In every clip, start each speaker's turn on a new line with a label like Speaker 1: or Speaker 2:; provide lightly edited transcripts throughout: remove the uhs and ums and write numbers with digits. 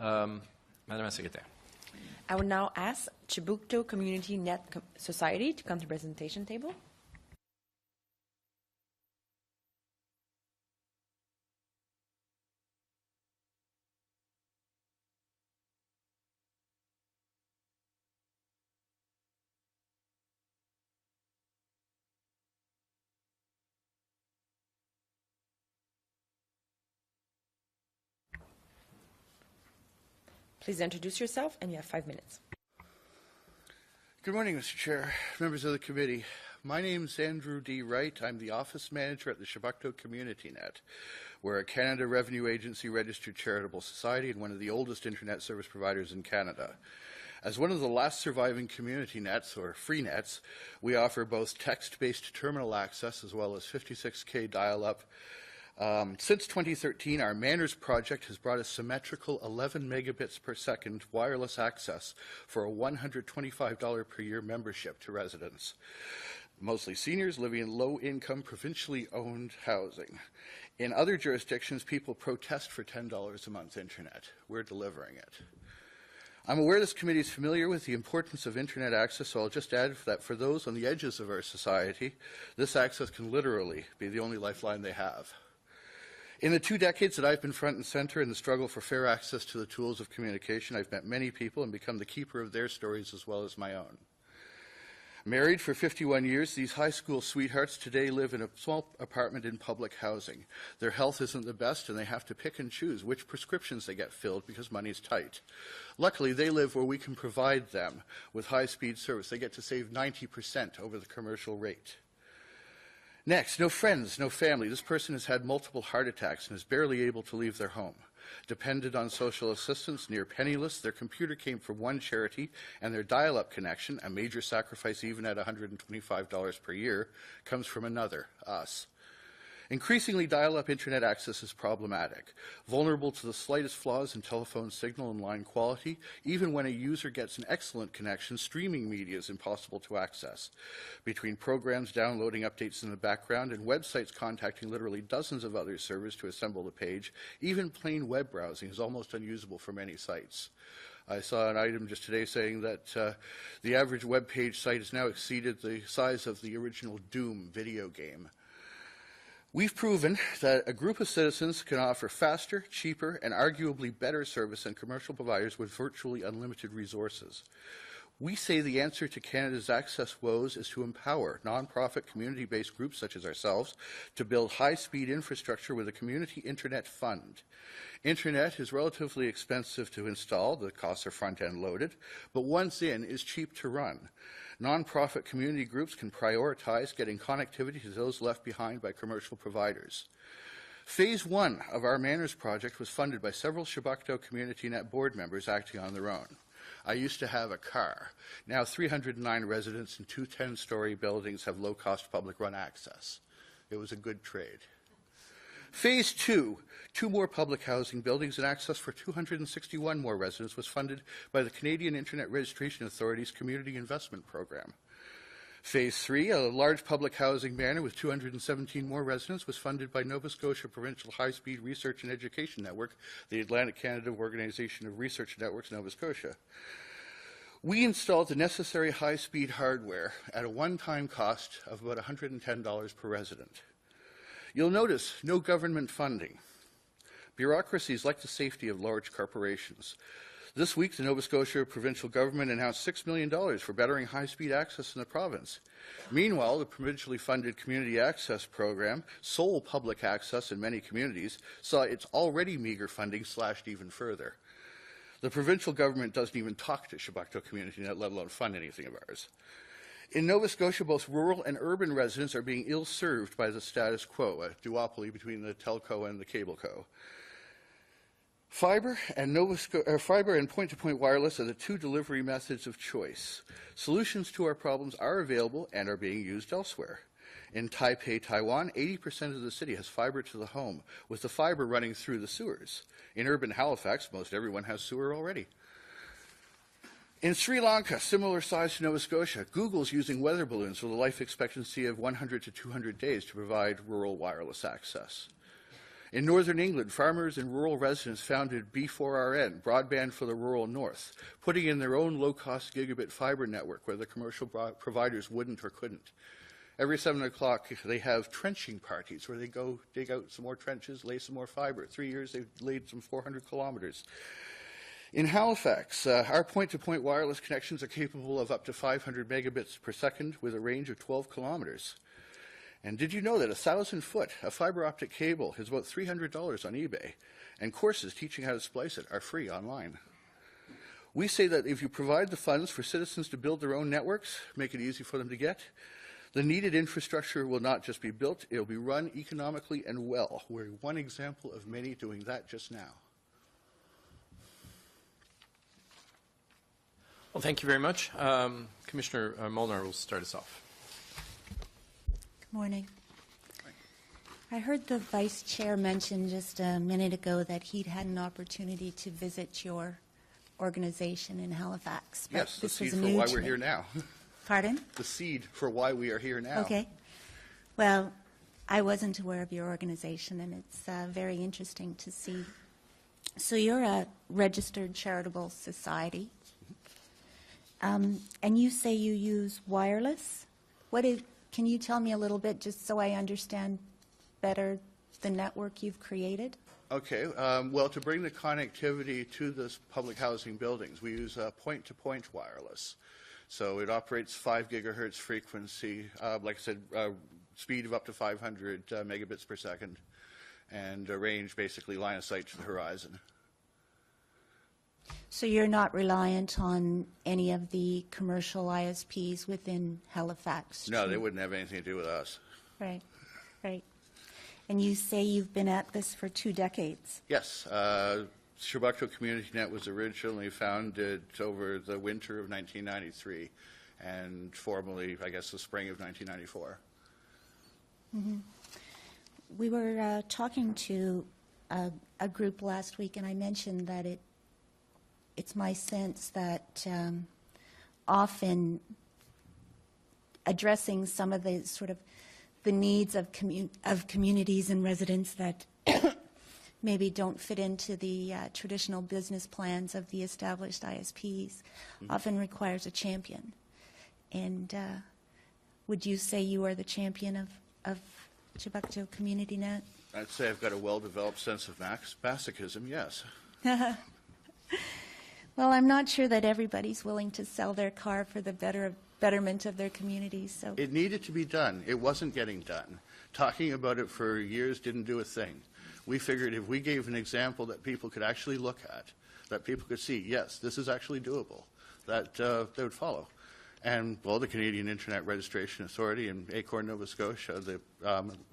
Speaker 1: Madame la Secrétaire.
Speaker 2: I will now ask Chebucto Community Net Society to come to the presentation table. Please introduce yourself, and you have 5 minutes.
Speaker 3: Good morning, Mr. Chair, members of the committee. My name is Andrew D. Wright. I'm the office manager at the Chebucto Community Net. We're a Canada Revenue Agency registered charitable society and one of the oldest internet service providers in Canada. As one of the last surviving community nets, or free nets, we offer both text-based terminal access as well as 56K dial-up. Since 2013, our Manners project has brought us symmetrical 11 megabits per second wireless access for a $125 per year membership to residents, mostly seniors living in low-income, provincially owned housing. In other jurisdictions, people protest for $10 a month internet. We're delivering it. I'm aware this committee is familiar with the importance of internet access, so I'll just add that for those on the edges of our society, this access can literally be the only lifeline they have. In the 2 decades that I've been front and center in the struggle for fair access to the tools of communication, I've met many people and become the keeper of their stories as well as my own. Married for 51 years, these high school sweethearts today live in a small apartment in public housing. Their health isn't the best and they have to pick and choose which prescriptions they get filled because money's tight. Luckily, they live where we can provide them with high-speed service. They get to save 90% over the commercial rate. Next, no friends, no family. This person has had multiple heart attacks and is barely able to leave their home. Dependent on social assistance, near penniless, their computer came from one charity, and their dial-up connection, a major sacrifice even at $125 per year, comes from another, us. Increasingly, dial-up internet access is problematic, vulnerable to the slightest flaws in telephone signal and line quality. Even when a user gets an excellent connection, streaming media is impossible to access. Between programs downloading updates in the background and websites contacting literally dozens of other servers to assemble the page, even plain web browsing is almost unusable for many sites. I saw an item just today saying that the average web page site has now exceeded the size of the original Doom video game. We've proven that a group of citizens can offer faster, cheaper, and arguably better service than commercial providers with virtually unlimited resources. We say the answer to Canada's access woes is to empower nonprofit community-based groups such as ourselves to build high-speed infrastructure with a community internet fund. Internet is relatively expensive to install, the costs are front-end loaded, but once in is cheap to run. Nonprofit community groups can prioritize getting connectivity to those left behind by commercial providers. Phase 1 of our Manners project was funded by several Chebucto Community Net board members acting on their own. I used to have a car. Now 309 residents in 2 10-story buildings have low-cost public-run access. It was a good trade. Phase 2, 2 more public housing buildings and access for 261 more residents was funded by the Canadian Internet Registration Authority's Community Investment Program. Phase 3, a large public housing manor with 217 more residents, was funded by Nova Scotia Provincial High-Speed Research and Education Network, the Atlantic Canada Organization of Research Networks, Nova Scotia. We installed the necessary high-speed hardware at a one-time cost of about $110 per resident. You'll notice no government funding. Bureaucracies like the safety of large corporations. This week, the Nova Scotia provincial government announced $6 million for bettering high-speed access in the province. Meanwhile, the provincially funded Community Access Program, sole public access in many communities, saw its already meager funding slashed even further. The provincial government doesn't even talk to Chebucto Community Net, let alone fund anything of ours. In Nova Scotia, both rural and urban residents are being ill-served by the status quo, a duopoly between the telco and the cable co. Fiber and point-to-point wireless are the 2 delivery methods of choice. Solutions to our problems are available and are being used elsewhere. In Taipei, Taiwan, 80% of the city has fiber to the home, with the fiber running through the sewers. In urban Halifax, most everyone has sewer already. In Sri Lanka, similar size to Nova Scotia, Google's using weather balloons with a life expectancy of 100 to 200 days to provide rural wireless access. In Northern England, farmers and rural residents founded B4RN, Broadband for the Rural North, putting in their own low-cost gigabit fiber network where the commercial providers wouldn't or couldn't. Every 7 o'clock, they have trenching parties where they go dig out some more trenches, lay some more fiber. 3 years, they've laid some 400 kilometers. In Halifax, our point-to-point wireless connections are capable of up to 500 megabits per second with a range of 12 kilometers. And did you know that 1,000-foot of fiber optic cable is about $300 on eBay, and courses teaching how to splice it are free online? We say that if you provide the funds for citizens to build their own networks, make it easy for them to get, the needed infrastructure will not just be built, it will be run economically and well. We're one example of many doing that just now.
Speaker 1: Well, thank you very much. Commissioner Molnar will start us off.
Speaker 4: Good morning. I heard the Vice Chair mention just a minute ago that he'd had an opportunity to visit your organization in Halifax. But
Speaker 3: Yes, the
Speaker 4: this was
Speaker 3: seed for
Speaker 4: new
Speaker 3: why
Speaker 4: to
Speaker 3: we're
Speaker 4: me.
Speaker 3: here now.
Speaker 4: Pardon?
Speaker 3: The seed for why we are here now.
Speaker 4: Okay. Well, I wasn't aware of your organization, and it's very interesting to see. So you're a registered charitable society, and you say you use wireless. Can you tell me a little bit, just so I understand better the network you've created?
Speaker 3: Okay. Well, to bring the connectivity to the public housing buildings, we use point-to-point wireless. So it operates 5 gigahertz frequency, like I said, speed of up to 500 megabits per second, and a range basically line of sight to the horizon.
Speaker 4: So you're not reliant on any of the commercial ISPs within Halifax?
Speaker 3: No, they wouldn't have anything to do with us.
Speaker 4: Right, right. And you say you've been at this for 2 decades?
Speaker 3: Yes. Chebucto Community Net was originally founded over the winter of 1993 and formally, I guess, the spring of 1994.
Speaker 4: Mm-hmm. We were talking to a group last week, and I mentioned that it's my sense that often addressing some of the sort of the needs of communities and residents that maybe don't fit into the traditional business plans of the established ISPs often requires a champion. And would you say you are the champion of Chebucto Community Net?
Speaker 3: I'd say I've got a well-developed sense of masochism, yes.
Speaker 4: Well, I'm not sure that everybody's willing to sell their car for the betterment of their communities. So
Speaker 3: It needed to be done. It wasn't getting done. Talking about it for years didn't do a thing. We figured if we gave an example that people could actually look at, that people could see, yes, this is actually doable, that they would follow. And, well, the Canadian Internet Registration Authority and Acorn, Nova Scotia, the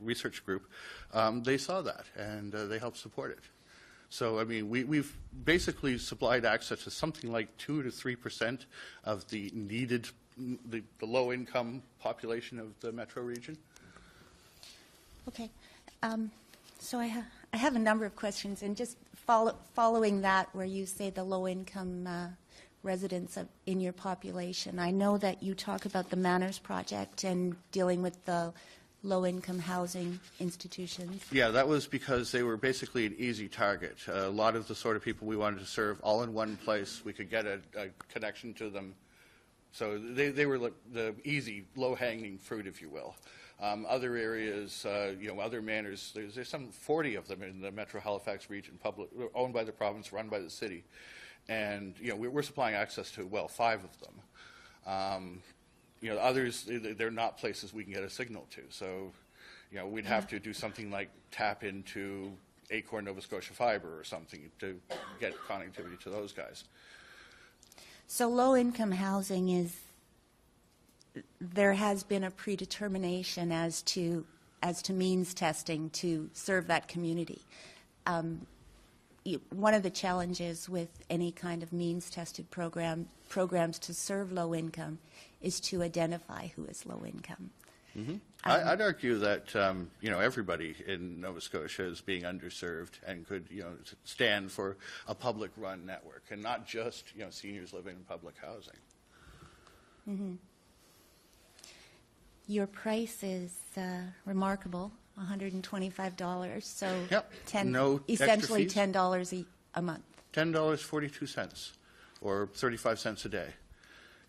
Speaker 3: research group, they saw that, and they helped support it. So, I mean, we've basically supplied access to something like 2 to 3% of the needed, the low-income population of the metro region.
Speaker 4: okay. So I have a number of questions, and just following that, where you say the low-income residents in your population. I know that you talk about the Manners Project and dealing with the low-income housing institutions.
Speaker 3: Yeah, that was because they were basically an easy target. A lot of the sort of people we wanted to serve all in one place. We could get a connection to them. So they were like the easy, low-hanging fruit, if you will. Other areas, other manors, there's some 40 of them in the Metro Halifax region, owned by the province, run by the city. And, we're supplying access to, 5 of them. Others, they're not places we can get a signal to. So, we'd have to do something like tap into Acorn, Nova Scotia Fiber or something to get connectivity to those guys.
Speaker 4: So low-income housing there has been a predetermination as to means testing to serve that community. One of the challenges with any kind of means-tested programs to serve low income is to identify who is low income.
Speaker 3: Mm-hmm. I'd argue that everybody in Nova Scotia is being underserved and could stand for a public-run network, and not just seniors living in public housing.
Speaker 4: Mm-hmm. Your price is remarkable. $125. So
Speaker 3: Yep, no extra
Speaker 4: essentially
Speaker 3: fees.
Speaker 4: $10 a month.
Speaker 3: $10.42 or 35 cents a day.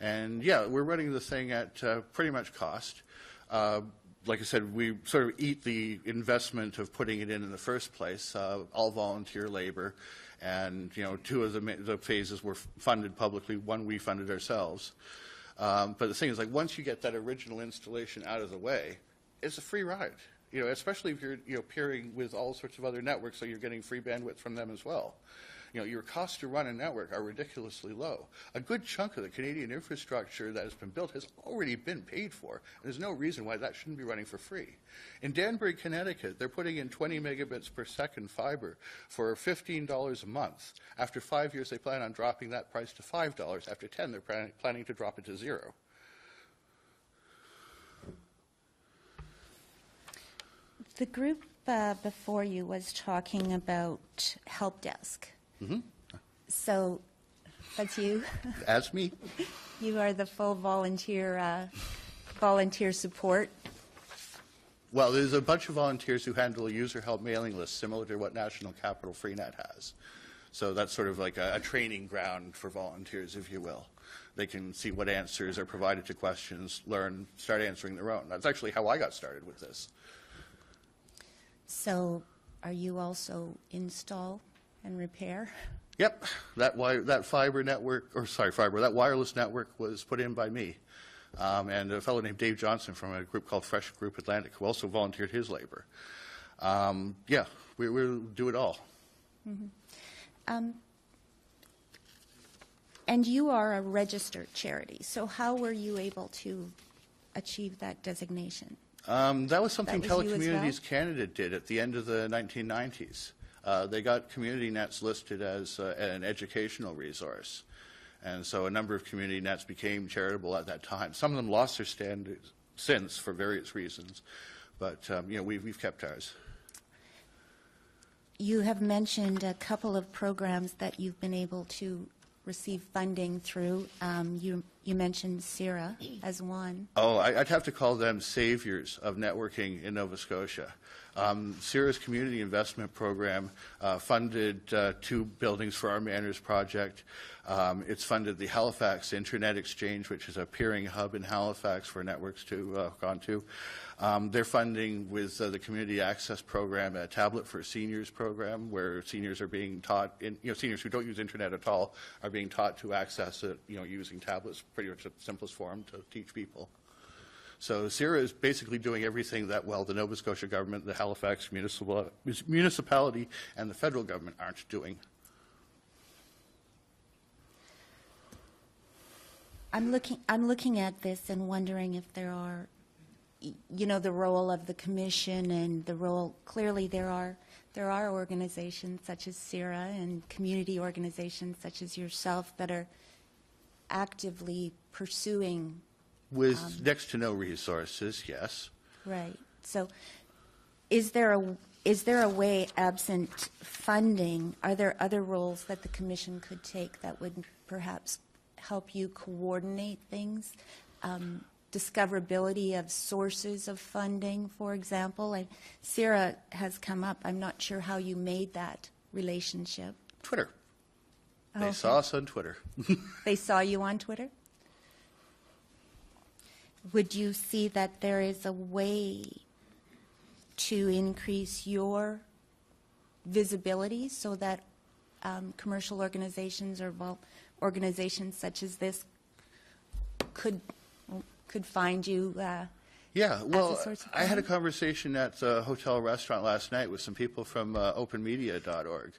Speaker 3: And yeah, we're running the thing at pretty much cost. Like I said, we sort of eat the investment of putting it in the first place, all volunteer labor. And, you know, two of the phases were funded publicly, one we funded ourselves. But the thing is, like, once you get that original installation out of the way, it's a free ride. You know, especially if you're, you know, pairing with all sorts of other networks, so you're getting free bandwidth from them as well. You know, your costs to run a network are ridiculously low. A good chunk of the Canadian infrastructure that has been built has already been paid for. There's no reason why that shouldn't be running for free. In Danbury, Connecticut, they're putting in 20 megabits per second fiber for $15 a month. After 5 years, they plan on dropping that price to $5. After 10, they're planning to drop it to $0.
Speaker 4: The group before you was talking about help desk.
Speaker 3: Mm-hmm.
Speaker 4: So that's you.
Speaker 3: As me.
Speaker 4: You are the full volunteer support.
Speaker 3: Well, there's a bunch of volunteers who handle a user help mailing list similar to what National Capital Freenet has. So that's sort of like a training ground for volunteers, if you will. They can see what answers are provided to questions, learn, start answering their own. That's actually how I got started with this.
Speaker 4: So are you also install and repair?
Speaker 3: Yep, that fiber network, that wireless network was put in by me. And a fellow named Dave Johnson from a group called Fresh Group Atlantic, who also volunteered his labor. Yeah, we'll do it all.
Speaker 4: Mm-hmm. And you are a registered charity, so how were you able to achieve that designation?
Speaker 3: That was something
Speaker 4: That was you as
Speaker 3: Telecommunities Canada did at the end of the 1990s. They got community nets listed as an educational resource. And so a number of community nets became charitable at that time. Some of them lost their standards since for various reasons. But, you know, we've kept ours.
Speaker 4: You have mentioned a couple of programs that you've been able to receive funding through. You mentioned CIRA as one.
Speaker 3: Oh, I'd have to call them saviors of networking in Nova Scotia. CIRA's Community Investment Program funded 2 buildings for our Manners project. It's funded the Halifax Internet Exchange, which is a peering hub in Halifax for networks to hook onto. They're funding with the Community Access Program a Tablet for Seniors program, where seniors are being taught, seniors who don't use internet at all are being taught to access it, using tablets, pretty much the simplest form to teach people. So CIRA is basically doing everything that, well, the Nova Scotia government, the Halifax municipality, and the federal government aren't doing.
Speaker 4: I'm looking at this and wondering if there are, the role of the commission and the role. Clearly, there are organizations such as CIRA and community organizations such as yourself that are actively pursuing.
Speaker 3: With next to no resources, yes.
Speaker 4: Right. So, is there a way, absent funding, are there other roles that the commission could take that would perhaps help you coordinate things? Discoverability of sources of funding, for example. And CIRA has come up. I'm not sure how you made that relationship.
Speaker 3: Twitter. They
Speaker 4: Okay.
Speaker 3: saw us on Twitter.
Speaker 4: They saw you on Twitter? Would you see that there is a way to increase your visibility so that commercial organizations or organizations such as this could find you?
Speaker 3: Yeah, well,
Speaker 4: as a source of
Speaker 3: I had a
Speaker 4: funding?
Speaker 3: conversation at the hotel restaurant last night with some people from openmedia.org.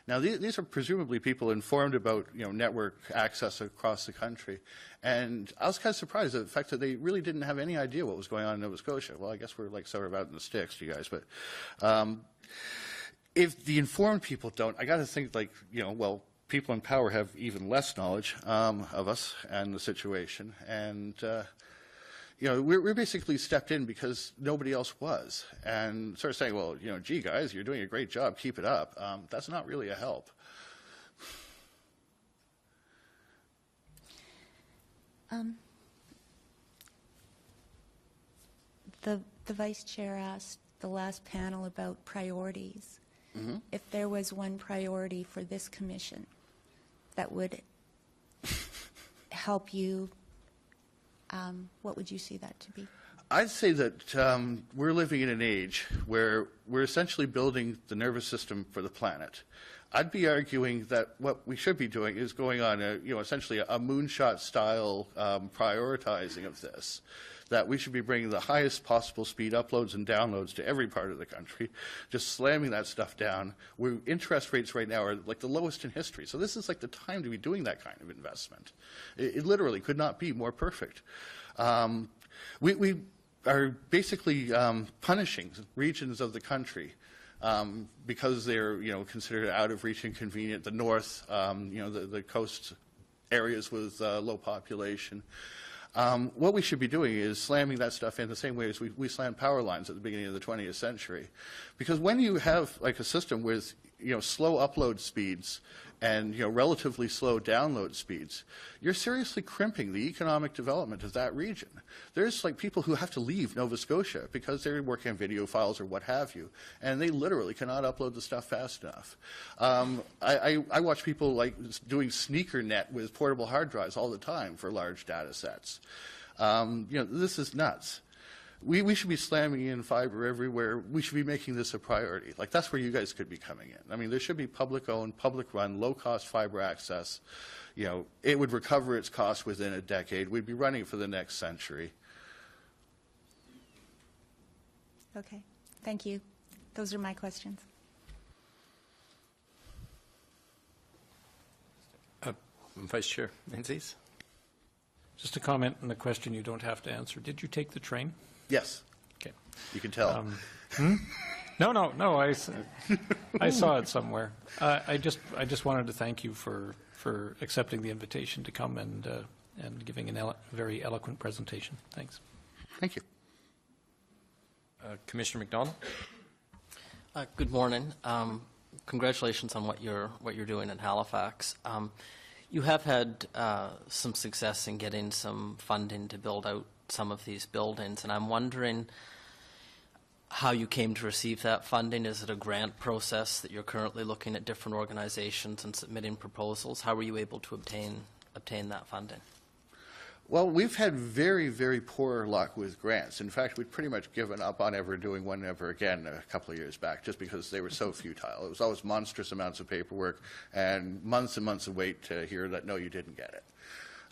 Speaker 3: Now, these are presumably people informed about, network access across the country. And I was kind of surprised at the fact that they really didn't have any idea what was going on in Nova Scotia. Well, I guess we're like sort of out in the sticks, you guys. But if the informed people don't, I got to think people in power have even less knowledge of us and the situation. And we're basically stepped in because nobody else was. And sort of saying, well, gee, guys, you're doing a great job, keep it up. That's not really a help.
Speaker 4: The vice chair asked the last panel about priorities. If there was one priority for this commission that would help you, what would you see that to be?
Speaker 3: I'd say that we're living in an age where we're essentially building the nervous system for the planet. I'd be arguing that what we should be doing is going on essentially a moonshot style prioritizing of this. That we should be bringing the highest possible speed uploads and downloads to every part of the country, just slamming that stuff down. Interest rates right now are like the lowest in history. So this is like the time to be doing that kind of investment. It literally could not be more perfect. We are basically punishing regions of the country because they're considered out of reach and inconvenient. The north, the coast areas with low population. What we should be doing is slamming that stuff in the same way as we slammed power lines at the beginning of the 20th century. Because when you have like a system with slow upload speeds and relatively slow download speeds, you're seriously crimping the economic development of that region. There's like people who have to leave Nova Scotia because they're working on video files or what have you, and they literally cannot upload the stuff fast enough. I watch people like doing sneaker net with portable hard drives all the time for large data sets. This is nuts. We should be slamming in fiber everywhere. We should be making this a priority. Like, that's where you guys could be coming in. I mean, there should be public-owned, public-run, low-cost fiber access. It would recover its cost within a decade. We'd be running for the next century.
Speaker 4: Okay, thank you. Those are my questions.
Speaker 1: Vice Chair Menzies?
Speaker 5: Just a comment and a question you don't have to answer. Did you take the train?
Speaker 3: Yes.
Speaker 5: Okay.
Speaker 3: You can tell.
Speaker 5: No. I saw it somewhere. I just wanted to thank you for accepting the invitation to come and giving a very eloquent presentation. Thanks.
Speaker 3: Thank you.
Speaker 1: Commissioner McDonald?
Speaker 6: Good morning. Congratulations on what you're doing in Halifax. You have had some success in getting some funding to build out some of these buildings, and I'm wondering how you came to receive that funding. Is it a grant process that you're currently looking at different organizations and submitting proposals? How were you able to obtain that funding?
Speaker 3: Well, we've had very, very poor luck with grants. In fact, we'd pretty much given up on ever doing one ever again a couple of years back, just because they were so futile. It was always monstrous amounts of paperwork and months of wait to hear that, no, you didn't get it.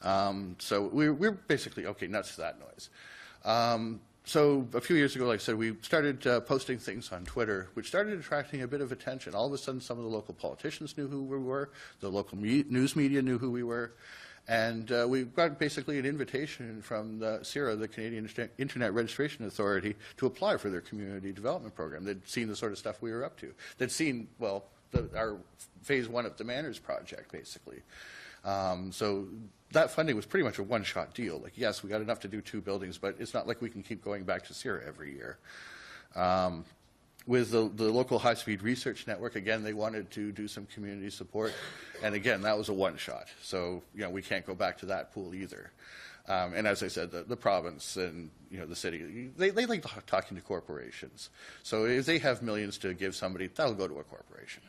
Speaker 3: So we're basically, okay, nuts to that noise. So a few years ago, like I said, we started posting things on Twitter, which started attracting a bit of attention. All of a sudden, some of the local politicians knew who we were. The local news media knew who we were. And we got basically an invitation from the CIRA, the Canadian Internet Registration Authority, to apply for their community development program. They'd seen the sort of stuff we were up to. They'd seen, well, our phase one of the Manners project, basically. So that funding was pretty much a one-shot deal. Like, yes, we got enough to do 2 buildings, but it's not like we can keep going back to CIRA every year. With the local high-speed research network, again, they wanted to do some community support. And again, that was a one-shot. So, we can't go back to that pool either. And as I said, the province and, the city, they like talking to corporations. So if they have millions to give somebody, that'll go to a corporation.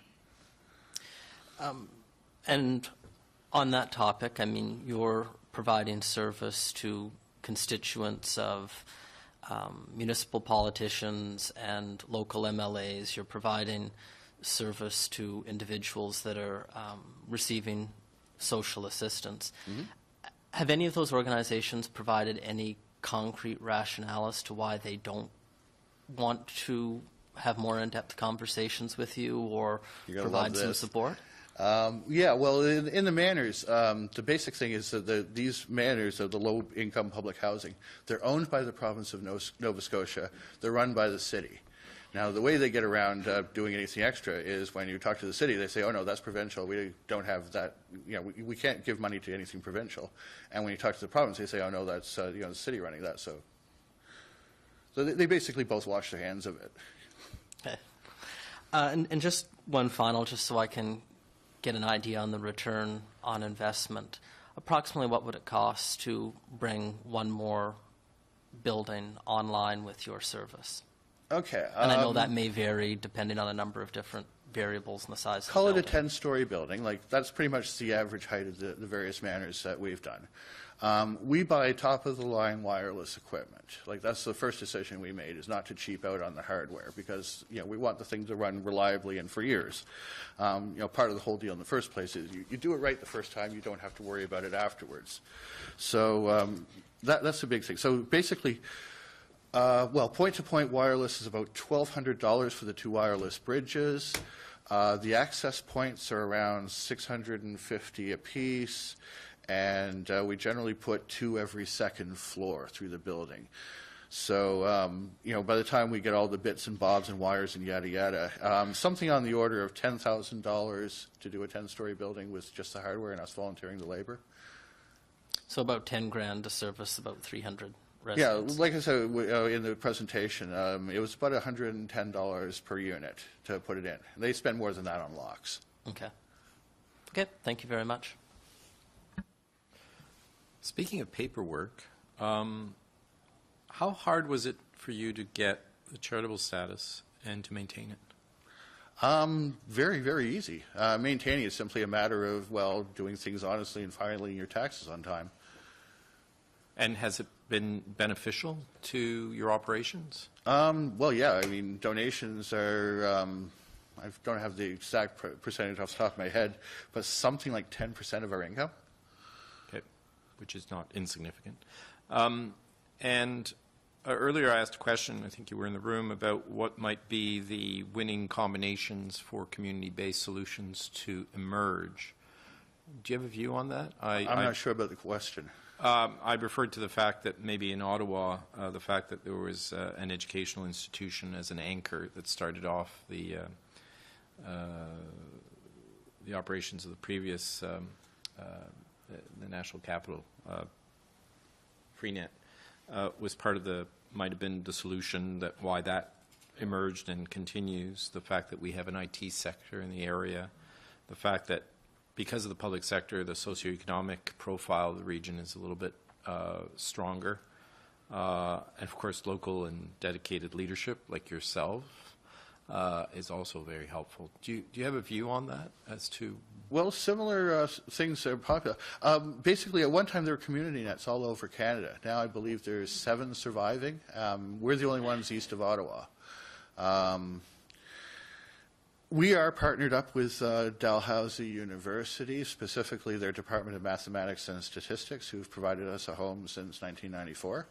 Speaker 6: And on that topic, I mean, you're providing service to constituents of municipal politicians and local MLAs. You're providing service to individuals that are receiving social assistance. Mm-hmm. Have any of those organizations provided any concrete rationale as to why they don't want to have more in-depth conversations with you or provide some support?
Speaker 3: Yeah, well, in the Manors, the basic thing is that these Manors are the low-income public housing. They're owned by the province of Nova Scotia. They're run by the city. Now, the way they get around doing anything extra is when you talk to the city, they say, oh, no, that's provincial. We don't have that. We can't give money to anything provincial. And when you talk to the province, they say, oh, no, that's the city running that. So they basically both wash their hands of it.
Speaker 6: Okay. And just one final, just so I can get an idea on the return on investment. Approximately what would it cost to bring one more building online with your service?
Speaker 3: Okay.
Speaker 6: And I know that may vary depending on a number of different variables in the size
Speaker 3: Call
Speaker 6: of
Speaker 3: it
Speaker 6: the
Speaker 3: a
Speaker 6: building.
Speaker 3: 10-story building. Like, that's pretty much the average height of the various manors that we've done. We buy top-of-the-line wireless equipment. Like, that's the first decision we made, is not to cheap out on the hardware, because, you know, we want the thing to run reliably and for years. You know, part of the whole deal in the first place is you do it right the first time, you don't have to worry about it afterwards. So that's a big thing. So basically, well, point-to-point wireless is about $1,200 for the 2 wireless bridges. The access points are around $650 apiece, and we generally put 2 every second floor through the building. So, you know, by the time we get all the bits and bobs and wires and yada yada, something on the order of $10,000 to do a 10-story building with just the hardware and us volunteering the labor.
Speaker 6: So about 10 grand to service about 300
Speaker 3: Yeah,
Speaker 6: residents.
Speaker 3: like I said in the presentation, it was about $110 per unit to put it in. They spend more than that on locks.
Speaker 6: Okay. Okay, thank you very much.
Speaker 1: Speaking of paperwork, how hard was it for you to get the charitable status and to maintain it?
Speaker 3: Very, very easy. Maintaining is simply a matter of, well, doing things honestly and filing your taxes on time.
Speaker 1: And has it been beneficial to your operations?
Speaker 3: Well, yeah, I mean, donations are, I don't have the exact percentage off the top of my head, but something like 10% of our income.
Speaker 1: Okay, which is not insignificant. And earlier I asked a question, I think you were in the room, about what might be the winning combinations for community-based solutions to emerge. Do you have a view on that?
Speaker 3: I'm not sure about the question.
Speaker 1: I referred to the fact that maybe in Ottawa, the fact that there was an educational institution as an anchor that started off the operations of the previous the National Capital Freenet was part of might have been the solution that why that emerged and continues. The fact that we have an IT sector in the area, the fact that because of the public sector, the socioeconomic profile of the region is a little bit stronger. And of course, local and dedicated leadership like yourself is also very helpful. Do you have a view on that as to?
Speaker 3: Well, similar things are popular. Basically, at one time there were community nets all over Canada. Now I believe there's 7 surviving. We're the only ones east of Ottawa. We are partnered up with Dalhousie University, specifically their Department of Mathematics and Statistics, who've provided us a home since 1994.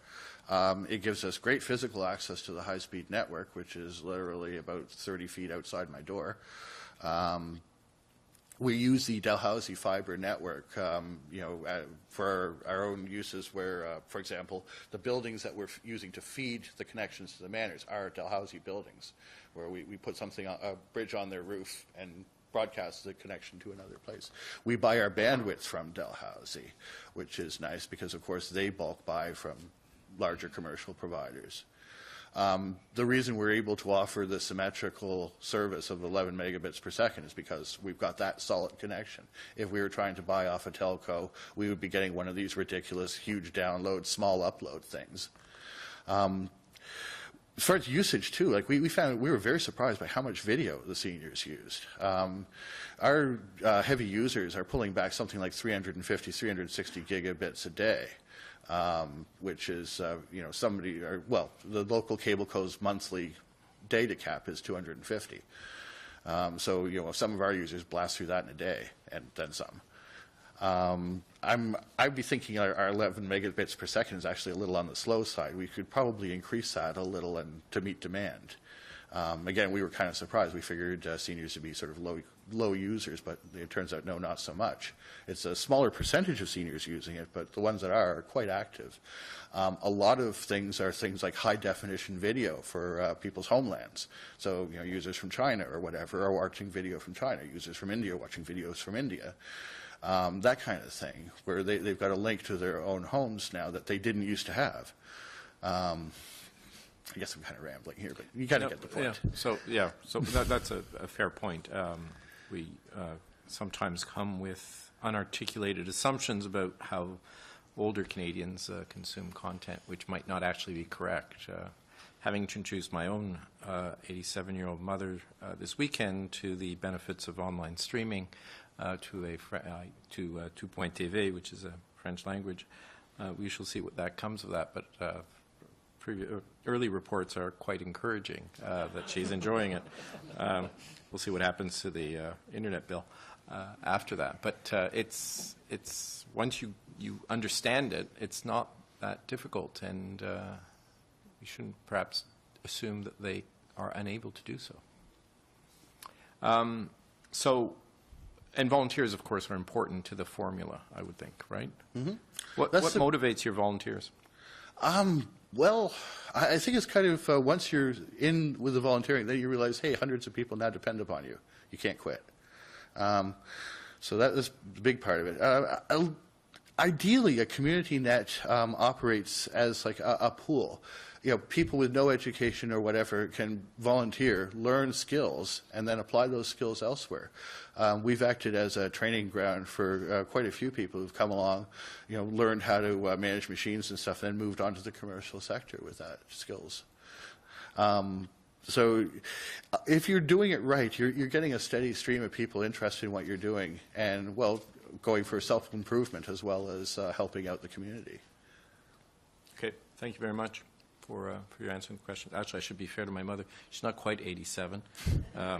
Speaker 3: It gives us great physical access to the high-speed network, which is literally about 30 feet outside my door. We use the Dalhousie fiber network, you know, for our own uses where, for example, the buildings that we're using to feed the connections to the manors are Dalhousie buildings, where we put something, a bridge on their roof and broadcast the connection to another place. We buy our bandwidth from Dalhousie, which is nice because, of course, they bulk buy from larger commercial providers. The reason we're able to offer the symmetrical service of 11 megabits per second is because we've got that solid connection. If we were trying to buy off a telco, we would be getting one of these ridiculous huge download, small upload things. As far as usage too, like we found, we were very surprised by how much video the seniors used. Our heavy users are pulling back something like 350, 360 gigabits a day. Which is, you know, the local cable co's monthly data cap is 250. So, you know, some of our users blast through that in a day and then some. I'd be thinking our 11 megabits per second is actually a little on the slow side. We could probably increase that a little and to meet demand. Again, we were kind of surprised. We figured seniors would be sort of low users, but it turns out no, not so much. It's a smaller percentage of seniors using it, but the ones that are quite active. A lot of things are things like high-definition video for people's homelands. So, you know, users from China or whatever are watching video from China. Users from India are watching videos from India. That kind of thing, where they've got a link to their own homes now that they didn't used to have. I guess I'm kind of rambling here, but you kind of get the point.
Speaker 1: Yeah. So that's a fair point. We sometimes come with unarticulated assumptions about how older Canadians consume content, which might not actually be correct. having introduced my own 87-year-old mother this weekend to the benefits of online streaming to Two Point TV, which is a French language. We shall see what that comes of that, but early reports are quite encouraging that she's enjoying it. We'll see what happens to the internet bill after that. But it's once you understand it, it's not that difficult, and we shouldn't perhaps assume that they are unable to do so. And volunteers, of course, are important to the formula, I would think, right? Mm-hmm. What motivates your volunteers?
Speaker 3: Well, I think it's kind of once you're in with the volunteering, then you realize, hey, hundreds of people now depend upon you. You can't quit. So that is a big part of it. Ideally, a community net operates as like a pool. You know, people with no education or whatever can volunteer, learn skills, and then apply those skills elsewhere. We've acted as a training ground for quite a few people who've come along, you know, learned how to manage machines and stuff, then moved on to the commercial sector with that skills. So if you're doing it right, you're getting a steady stream of people interested in what you're doing and, well, going for self-improvement as well as helping out the community.
Speaker 1: Okay, thank you very much for your answering the question. Actually, I should be fair to my mother. She's not quite 87. I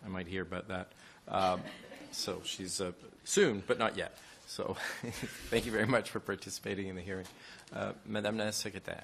Speaker 1: might hear about that. So she's soon, but not yet. So thank you very much for participating in the hearing. Madame la Secrétaire.